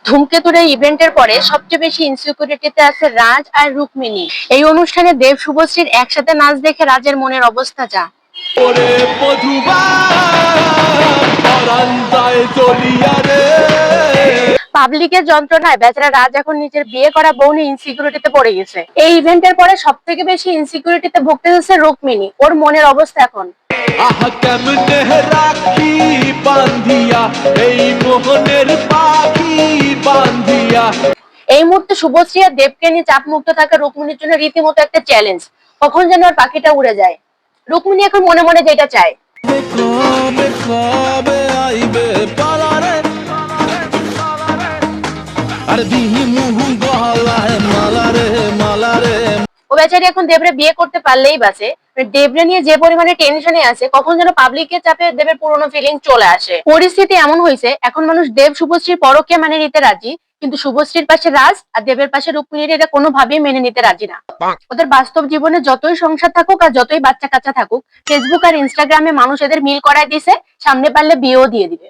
ধূমকেতুর এই ইভেন্টের পরে সবচেয়ে বেশি ইনসিকিউরিটিতে আছে রাজ আর রুক্মিণী। এই অনুষ্ঠানে দেব শুভশ্রীর একসাথে নাচ দেখে রাজের মনের অবস্থা যা। পাবলিকের যন্ত্রণায় বেচারা রাজ এখন নিজের বিয়ে করা বউ নিয়ে ইনসিকিউরিটিতে পড়ে গেছে। এই ইভেন্টের পরে সব থেকে বেশি ইনসিকিউরিটিতে ভুগতে হচ্ছে রুক্মিণী। ওর মনের অবস্থা এখন এই মুহূর্তে শুভশ্রী আর দেবকে নিয়ে চাপ মুক্ত থাকা রুক্মিণীর জন্য রীতিমতো একটা চ্যালেঞ্জ। কখন যেন আর পাখিটা উড়ে যায়। রুক্মিণী এখন মনে মনে যেটা চায়। ও বেচারি এখন দেবরে বিয়ে করতে পারলেই বাঁচে। দেবরে নিয়ে যে পরিমাণে টেনশনে আছে, কখন যেন পাবলিকের চাপে দেবের পুরোনো ফিলিং চলে আসে। পরিস্থিতি এমন হয়েছে এখন মানুষ দেব শুভশ্রীর পরকে মানে নিতে রাজি, কিন্তু শুভশ্রীর পাশে রাজ আর দেবের পাশে রুক্মিণীর এটা কোনোভাবেই মেনে নিতে রাজি না। ওদের বাস্তব জীবনে যতই সংসার থাকুক আর যতই বাচ্চা কাচ্চা থাকুক, ফেসবুক আর ইনস্টাগ্রামে মানুষ এদের মিল করায় দিছে, সামনে পারলে বিয়েও দিয়ে দিবে।